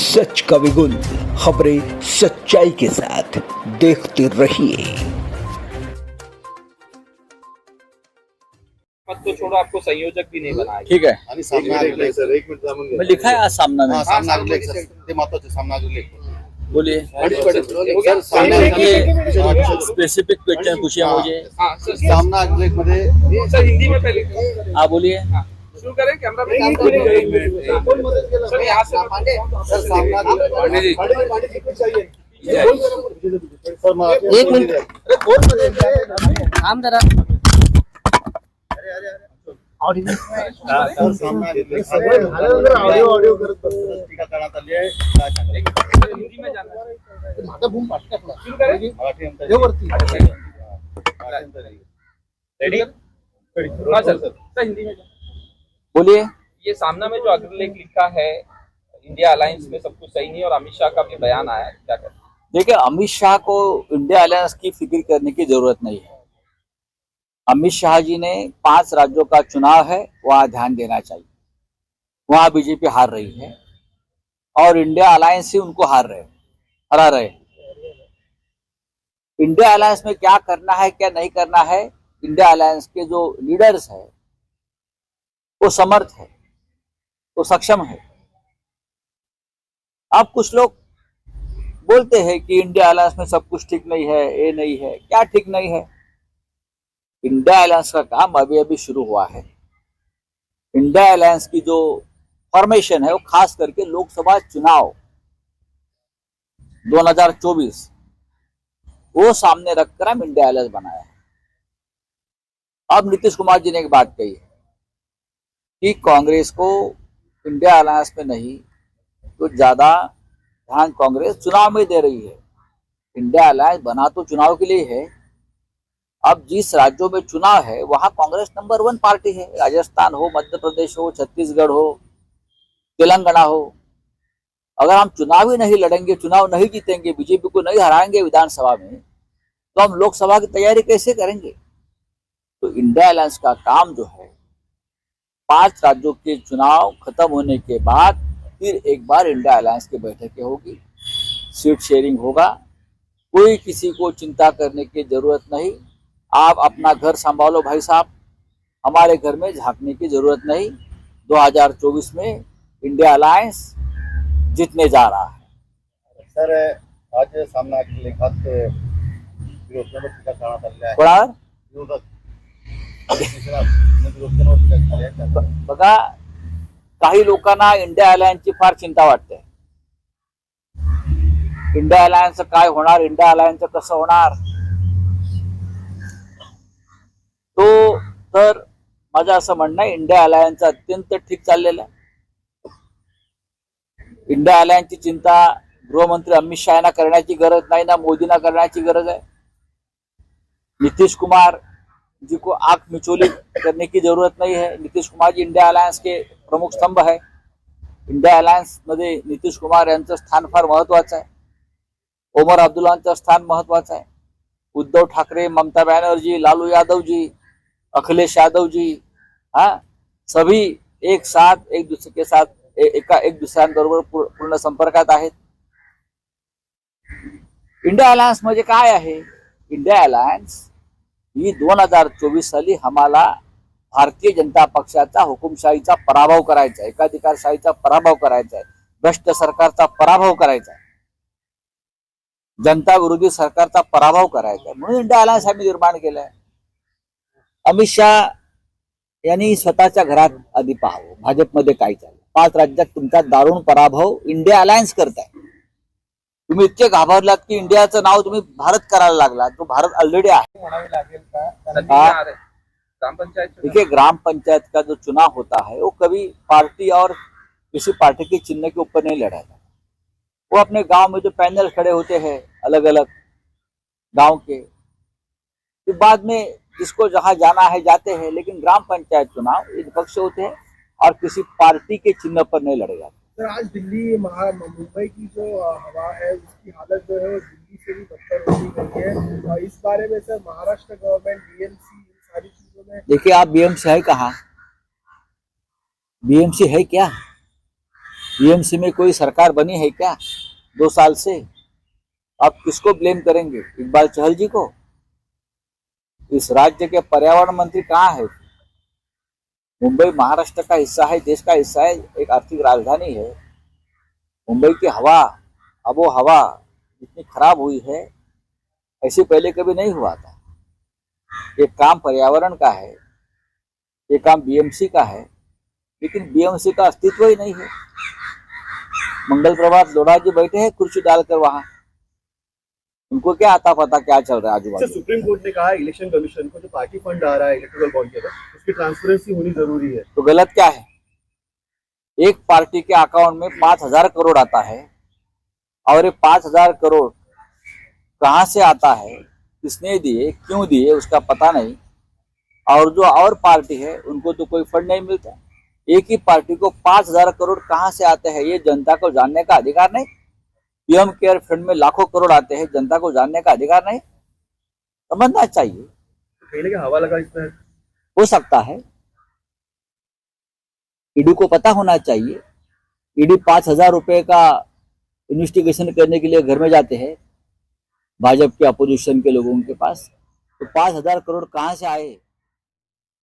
सच का विगुल, खबरें सच्चाई के साथ, देखते रहिए। पद तो छोड़ो, आपको संयोजक भी नहीं बनाया। ठीक आहे. आणि सामना आलेला सर, एक मिनिट थांबून घ्या. मैं लिखा है आज सामना में. हा, सामना आलेला आहे, सर. ते महत्वाचं सामना आलेला आहे. बोलिए. सर, सामना देखिए स्पेसिफिक क्वेश्चन पूछिए मुझे. हाँ सर, सामना आलेला मध्ये सर हिंदी में पहले हाँ बोलिए. शुरू करें. कैमरा पे सर यहाँ से सर सामना पांडे जी सर मला एक मिनिट थांब जरा. सर सामना आलेला ऑडिओ करत बसतो. टीका करण्यात आली आहे. काय सांगाल? हिंदी में जाना है. शुरू मराठी करें. रेडी हाँ सर, सर हिंदी में बोलिए. ये सामना में जो अग्रलेख लिखा है, इंडिया अलायंस में सब कुछ सही नहीं और अमित शाह का भी बयान आया है, क्या कहते हैं? देखिए अमित शाह को इंडिया अलायंस की फिक्र करने की जरूरत नहीं है. अमित शाह जी ने 5 राज्यों का चुनाव है, वहां ध्यान देना चाहिए. वहां बीजेपी हार रही है और इंडिया अलायंस ही उनको हरा रहे हैं. इंडिया अलायंस में क्या करना है क्या नहीं करना है, इंडिया अलायंस के जो लीडर्स है वो समर्थ है, वो सक्षम है. अब कुछ लोग बोलते हैं कि इंडिया अलायंस में सब कुछ ठीक नहीं है, ये नहीं है. क्या ठीक नहीं है? इंडिया अलायंस का काम अभी अभी शुरू हुआ है. इंडिया अलायंस की जो फॉर्मेशन है वो खास करके लोकसभा चुनाव 2024 वो सामने रखकर हम इंडिया अलायंस बनाया है. अब नीतीश कुमार जी ने एक बात कही है कि कांग्रेस को इंडिया अलायंस में नहीं तो ज्यादा ध्यान कांग्रेस चुनाव में दे रही है. इंडिया अलायंस बना तो चुनाव के लिए है. अब जिस राज्यों में चुनाव है वहां कांग्रेस नंबर 1 पार्टी है. राजस्थान हो, मध्य प्रदेश हो, छत्तीसगढ़ हो, तेलंगाना हो. अगर हम चुनाव ही नहीं लड़ेंगे, चुनाव नहीं जीतेंगे, बीजेपी को नहीं हराएंगे विधानसभा में, तो हम लोकसभा की तैयारी कैसे करेंगे? तो इंडिया अलायंस का काम जो है 5 राज्यों के चुनाव खत्म होने के बाद फिर एक बार इंडिया अलायंस की बैठकें होगी, सीट शेयरिंग होगा. कोई किसी को चिंता करने की जरूरत नहीं. आप अपना घर संभालो भाई साहब, हमारे घर में झांकने की जरूरत नहीं. 2024 में इंडिया अलायंस जीतने जा रहा है. सर आज सामना लेखात विरोधकांवर टीका करण्यात आलेली आहे. कोणावर? विरोधक विरोधकांवर टीका झाली आहे. बघा, काही लोकांना इंडिया अलायन्सची फार चिंता वाटते. इंडिया अलायन्स काय होणार, इंडिया अलायन्स कसं होणार, तो तर माझं असं म्हणणं आहे इंडिया अलायन्स अत्यंत ठीक चाललेलं आहे. इंडिया अलायन्सची चिंता गृहमंत्री अमित शाह यांना करण्याची गरज नाही ना मोदींना करण्याची गरज आहे. नीतीश कुमार जी को आंख मिचोली करने की जरूरत नहीं है. नीतीश कुमार जी इंडिया अलायन्स के प्रमुख स्तंभ है. इंडिया अलायन्स मध्ये नीतीश कुमार यांचं स्थान फार महत्वाचं आहे. ओमर अब्दुल्लांचं स्थान महत्वाचं आहे. उद्धव ठाकरे, ममता बनर्जी, लालू यादव जी, अखिलेश यादव जी, सभी एक साथ एक दूसरे के साथ एक दुसऱ्यांबरोबर पूर्ण संपर्कात आहेत. इंडिया अलायन्स म्हणजे काय आहे? इंडिया अलायन्स ही 2024 साली आम्हाला भारतीय जनता पक्षाचा हुकुमशाहीचा पराभव करायचा आहे, एकाधिकारशाहीचा पराभव करायचा आहे, भ्रष्ट सरकारचा पराभव करायचा आहे, जनता विरोधी सरकारचा पराभव करायचा आहे. म्हणून इंडिया अलायन्स आम्ही निर्माण केलाय. अमित शाह यांनी स्वतःच्या घरात आधी पाहावं भाजपमध्ये काय चाललं. 5 राज्यात तुमचा दारुण पराभव इंडिया अलायन्स करताय. तुम्ही इतके घाबरलात की इंडियाचं नाव तुम्ही भारत करायला लागला. तो भारत ऑलरेडी आहे. म्हणावे लागेल का? ग्राम पंचायत देखिए ग्राम पंचायत का जो चुनाव होता है वो कभी पार्टी और किसी पार्टी के चिन्ह के ऊपर नहीं लड़ा जाता. वो अपने गांव में जो पैनल खड़े होते हैं अलग अलग गांव के, फिर बाद में जिसको जहां जाना है जाते हैं. लेकिन ग्राम पंचायत चुनाव निष्पक्ष होते हैं और किसी पार्टी के चिन्ह पर नहीं लड़े जाते. सर आज दिल्ली मुंबई की जो हवा है उसकी हालत जो है वो दिल्ली से भी बदतर होती गई है. और इस बारे में सर महाराष्ट्र गवर्नमेंट, बीएमसी, इन सारी चीजों में देखिए आप बीएमसी है कहाँ? बीएमसी है क्या? बीएमसी में कोई सरकार बनी है क्या 2 साल से? आप किसको ब्लेम करेंगे? इकबाल चहल जी को? इस राज्य के पर्यावरण मंत्री कहाँ है? मुंबई महाराष्ट्र का हिस्सा है, देश का हिस्सा है, एक आर्थिक राजधानी है। मुंबई की हवा, आबो हवा इतनी खराब हुई है, ऐसे पहले कभी नहीं हुआ था। ये काम पर्यावरण का है, ये काम बीएमसी का है, लेकिन बीएमसी का अस्तित्व ही नहीं है। मंगल प्रभात लोढ़ा जी बैठे हैं कुर्सी डालकर वहां, उनको क्या आता पता क्या चल रहा है आजू बाजू। सुप्रीम कोर्ट ने कहा इलेक्शन कमीशन को जो पार्टी फंड आ रहा है इलेक्ट्रल बॉन्ड के अंदर उसकी ट्रांसपेरेंसी होनी जरूरी है। तो गलत क्या है? एक पार्टी के अकाउंट में 5,000 करोड़ आता है और ये 5,000 करोड़ कहां से आता है, किसने दिए, क्यों दिए, उसका पता नहीं। और जो और पार्टी है उनको तो कोई फंड नहीं मिलता। एक ही पार्टी को 5,000 करोड़ कहां से आते हैं ये जनता को जानने का अधिकार नहीं? पीएम केयर फंड में लाखों करोड़ आते हैं, जनता को जानने का अधिकार नहीं? समझना चाहिए। कहीं ना कहीं हवा लगा इसमें हो सकता है, ईडी को पता होना चाहिए। ईडी 5,000 रुपए का इन्वेस्टिगेशन करने के लिए घर में जाते हैं भाजपा के अपोजिशन के लोगों के पास, तो 5,000 करोड़ कहां से आए?